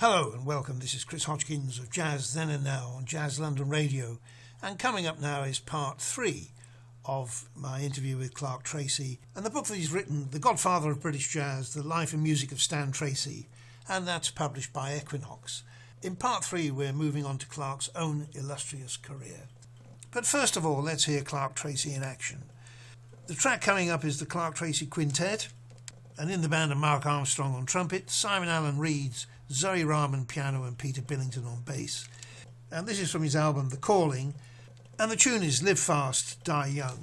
Hello and welcome. This is Chris Hodgkins of Jazz Then and Now on Jazz London Radio. And coming up now is part 3 of my interview with Clark Tracey and the book that he's written, The Godfather of British Jazz, The Life and Music of Stan Tracey, and that's published by Equinox. In part 3 we're moving on to Clark's own illustrious career. But first of all, let's hear Clark Tracey in action. The track coming up is the Clark Tracey Quintet, and in the band are Mark Armstrong on trumpet, Simon Allen Reeds, Zoe Rahman piano and Peter Billington on bass. And this is from his album The Calling, and the tune is Live Fast, Die Young.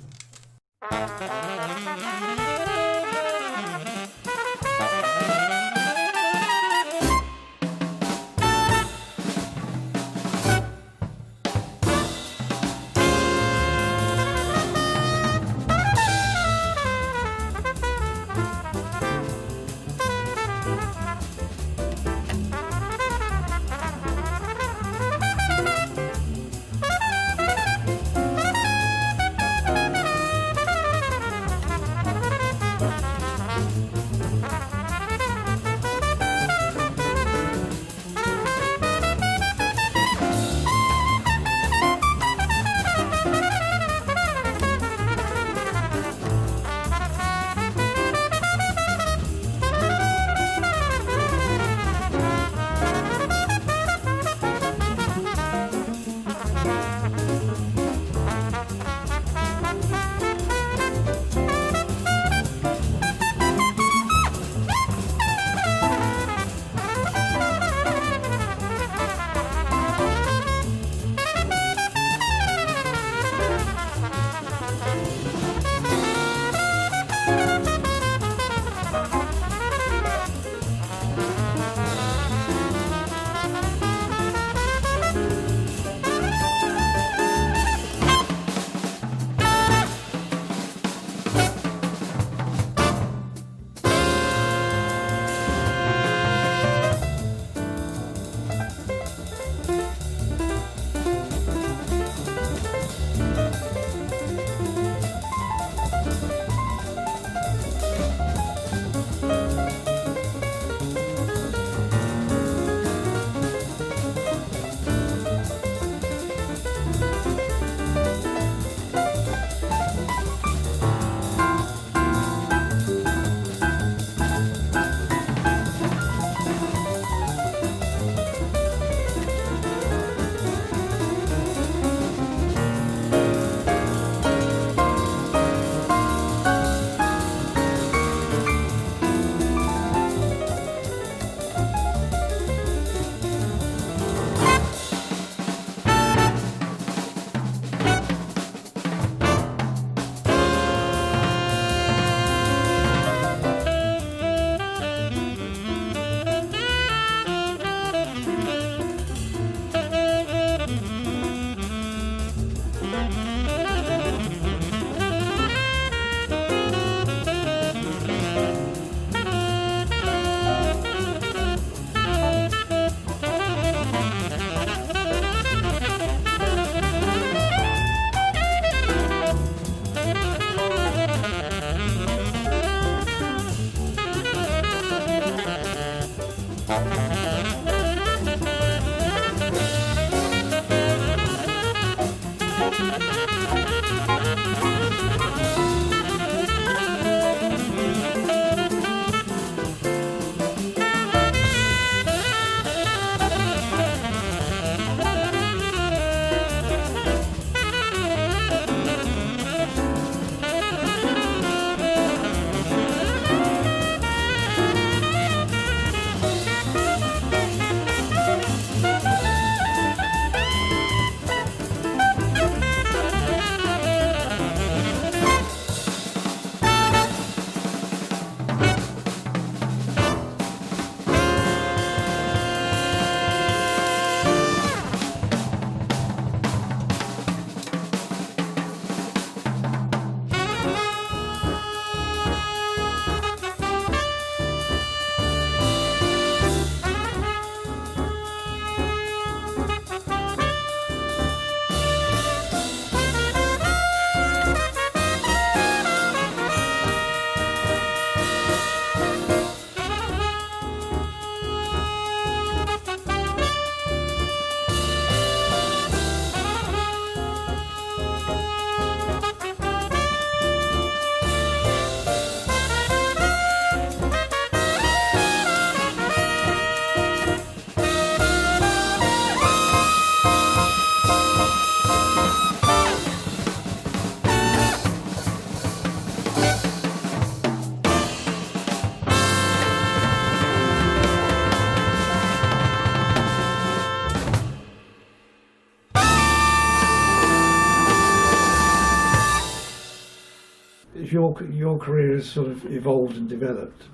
if your career has sort of evolved and developed,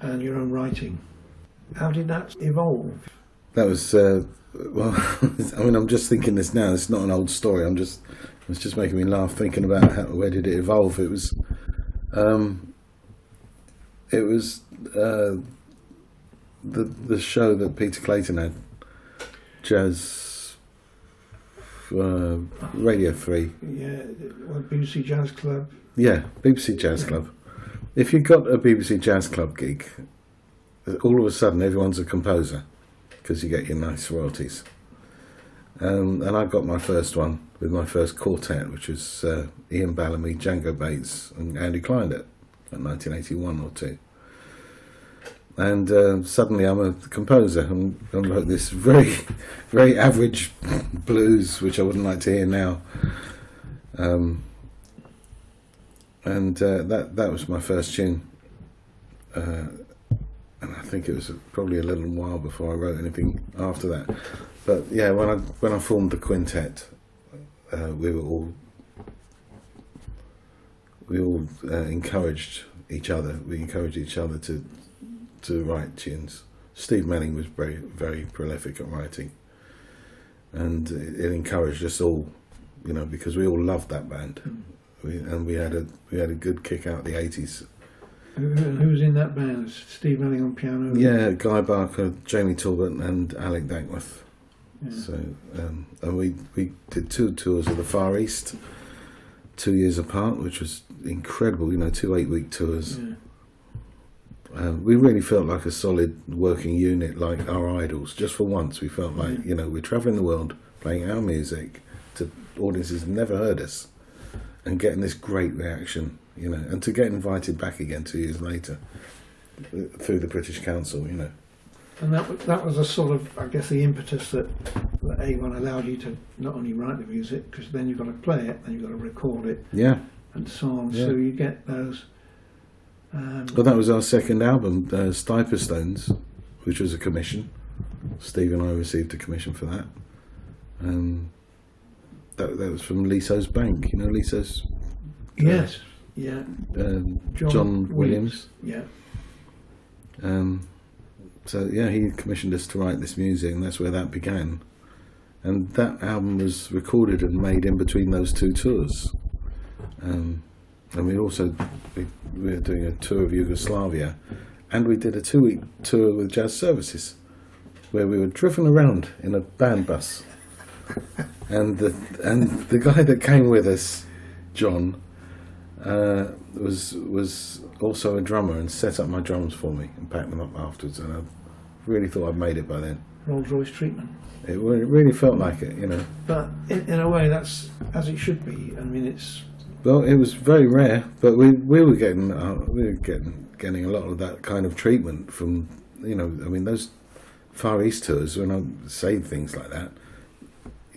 and your own writing, how did that evolve? That was well. I mean, I'm just thinking this now. It's not an old story. It's just making me laugh thinking about where did it evolve. It was the show that Peter Clayton had, Jazz Radio 3. Yeah, BBC Jazz Club. Yeah, BBC Jazz Club. If you got a BBC Jazz Club gig, all of a sudden everyone's a composer because you get your nice royalties. And I got my first one with my first quartet, which was Ian Bellamy, Django Bates, and Andy Kleindert in 1981 or two. And suddenly I'm a composer and wrote this very, very average blues, which I wouldn't like to hear now. That was my first tune. And I think it was probably a little while before I wrote anything after that. But yeah, when I formed the quintet, we all encouraged each other. We encouraged each other to write tunes. Steve Melling was very, very prolific at writing, and it encouraged us all, because we all loved that band. We had a good kick out the 80s. Who was in that band? Steve Melling on piano? Yeah, Guy Barker, Jamie Talbot, and Alec Dankworth. Yeah. So, and we did 2 tours of the Far East, 2 years apart, which was incredible. 2 8-week tours. Yeah. We really felt like a solid working unit, like our idols. Just for once, we felt like we're travelling the world, playing our music to audiences who've never heard us, and getting this great reaction. And to get invited back again 2 years later through the British Council, And that was a sort of, I guess, the impetus that A1 allowed you to not only write the music, because then you've got to play it, then you've got to record it, and so on. Yeah. So you get those. Well, that was our second album, Stiper Stones, which was a commission. Steve and I received a commission for that. That was from Liso's Bank, Liso's. Yes. Yeah. John Williams. Yeah. So yeah, he commissioned us to write this music, and that's where that began. And that album was recorded and made in between those 2 tours. And we were doing a tour of Yugoslavia, and we did a 2-week tour with Jazz Services, where we were driven around in a band bus. And the guy that came with us, John, was also a drummer and set up my drums for me and packed them up afterwards, and I really thought I'd made it by then. Rolls Royce treatment. It really felt like it, But in a way, that's as it should be. I mean, it's. Well, it was very rare, but we were getting a lot of that kind of treatment from those Far East tours. When I say things like that,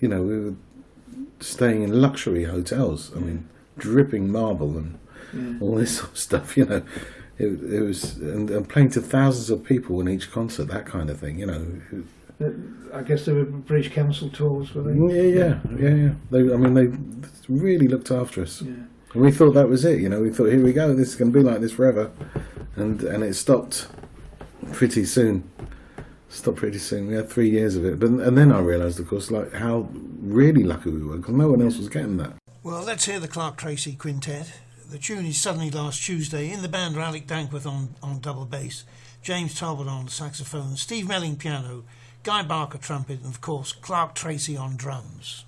we were staying in luxury hotels. I mean, dripping marble and all this sort of stuff. It was and playing to thousands of people in each concert, that kind of thing. I guess there were British Council tours, were they? Yeah. They really looked after us. Yeah. And we thought that was it, We thought, here we go, this is going to be like this forever. And it stopped pretty soon. We had 3 years of it. And then I realised, of course, like how really lucky we were, because no one else was getting that. Well, let's hear the Clark Tracey Quintet. The tune is Suddenly Last Tuesday. In the band are Alec Dankworth on double bass, James Talbot on saxophone, Steve Melling piano, Guy Barker trumpet, and of course Clark Tracey on drums.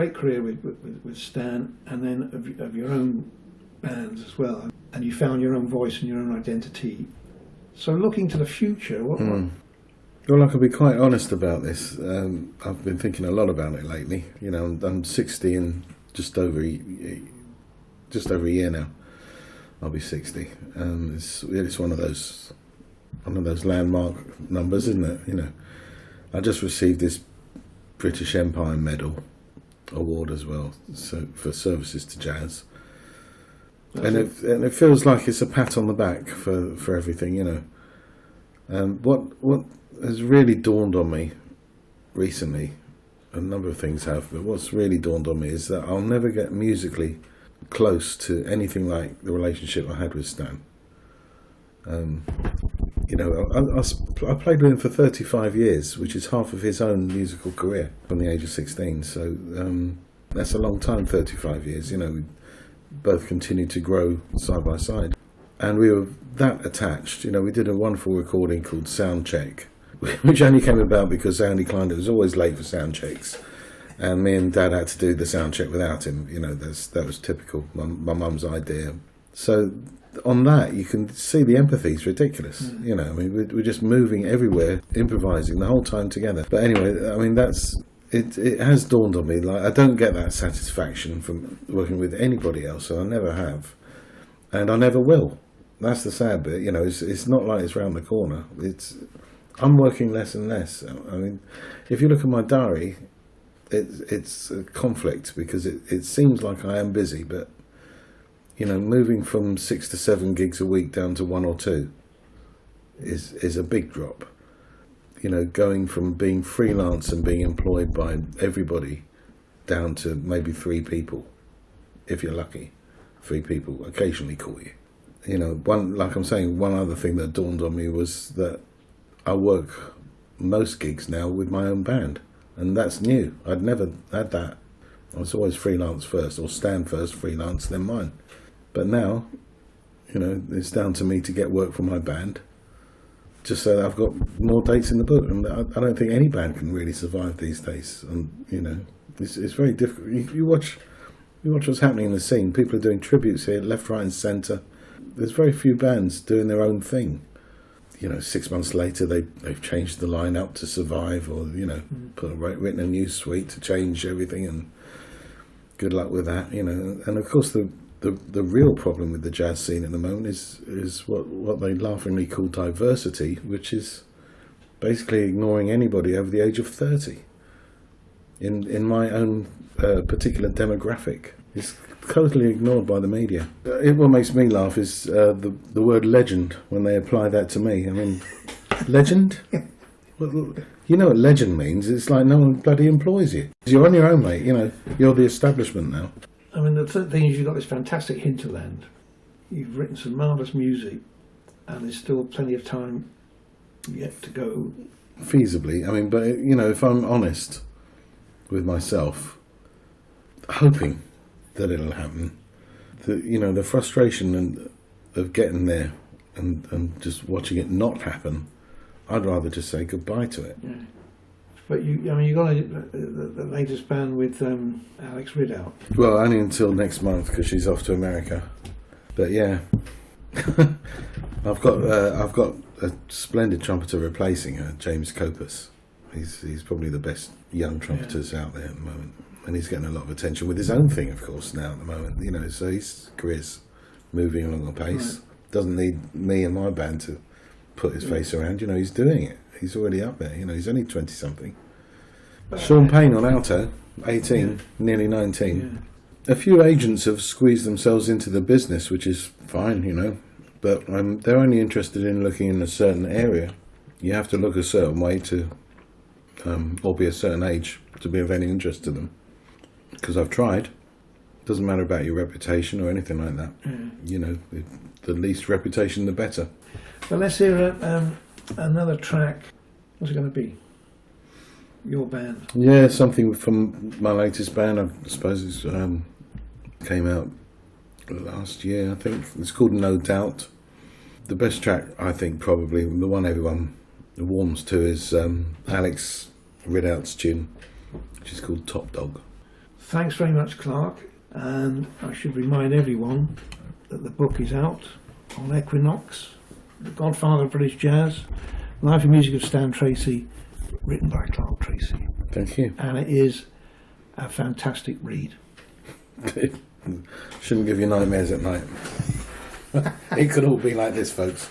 great career with Stan, and then of your own bands as well, and you found your own voice and your own identity. So looking to the future, what? Well, I can be quite honest about this. I've been thinking a lot about it lately. You know, I'm 60 in just over a year now. I'll be 60, and it's one of those landmark numbers, isn't it? You know, I just received this British Empire Medal award as well, so for services to jazz, and it feels like it's a pat on the back for everything, you know. What has really dawned on me recently, a number of things have, but what's really dawned on me is that I'll never get musically close to anything like the relationship I had with Stan. You know, I played with him for 35 years, which is half of his own musical career from the age of 16. So that's a long time, 35 years. You know, we both continued to grow side by side. And we were that attached. You know, we did a wonderful recording called Sound Check, which only came about because Andy Klein was always late for sound checks. And me and Dad had to do the sound check without him. You know, that was typical, my mum's idea. So on that, you can see the empathy is ridiculous. You know, I mean, we're just moving everywhere, improvising the whole time together. But anyway, I mean, it has dawned on me, like, I don't get that satisfaction from working with anybody else, and I never have. And I never will. That's the sad bit, you know, it's not like it's round the corner. I'm working less and less. I mean, if you look at my diary, it's a conflict, because it seems like I am busy, but, you know, moving from 6 to 7 gigs a week down to 1 or 2 is a big drop. You know, going from being freelance and being employed by everybody down to maybe 3 people, if you're lucky. 3 people occasionally call you. You know, one other thing that dawned on me was that I work most gigs now with my own band, and that's new. I'd never had that. I was always freelance first, or Stan first, freelance, then mine. But now, you know, it's down to me to get work from my band, just so that I've got more dates in the book. And I don't think any band can really survive these days. And, you know, it's very difficult. You watch what's happening in the scene. People are doing tributes here, left, right and centre. There's very few bands doing their own thing. You know, 6 months later, they've changed the lineup to survive, or, you know, written a new suite to change everything, and good luck with that, you know. And of course, the real problem with the jazz scene at the moment is what they laughingly call diversity, which is basically ignoring anybody over the age of 30. In my own particular demographic, it's totally ignored by the media. What makes me laugh is the word legend, when they apply that to me. I mean, legend? Well, you know what legend means? It's like no one bloody employs you. You're on your own, mate. You know, you're the establishment now. I mean, the thing is, you've got this fantastic hinterland. You've written some marvellous music, and there's still plenty of time yet to go. Feasibly. I mean, but, you know, if I'm honest with myself, hoping that it'll happen, the frustration of getting there and just watching it not happen, I'd rather just say goodbye to it. Yeah. But you got the latest band with Alex Ridout. Well, only until next month, because she's off to America. But yeah, I've got a splendid trumpeter replacing her, James Copus. He's probably the best young trumpeters out there at the moment, and he's getting a lot of attention with his own thing, of course, now at the moment. You know, so his career's moving along a pace. Right. Doesn't need me and my band to put his face around. You know, he's doing it. He's already up there. You know, he's only 20-something. Sean Payne on alto, 18, nearly 19. Yeah. A few agents have squeezed themselves into the business, which is fine, you know, but they're only interested in looking in a certain area. You have to look a certain way to, or be a certain age to be of any interest to them. Because I've tried. Doesn't matter about your reputation or anything like that. Yeah. You know, the least reputation, the better. Well, let's hear another track. What's it going to be? Your band? Yeah, something from my latest band. I suppose it's came out last year, I think. It's called No Doubt. The best track, I think, probably the one everyone warms to, is Alex Ridout's tune, which is called Top Dog. thanks very much, Clark. And I should remind everyone that the book is out on Equinox, The Godfather of British Jazz, Life and Music of Stan Tracey, written by Clark Tracey. Thank you. And it is a fantastic read. Shouldn't give you nightmares at night. It could all be like this, folks.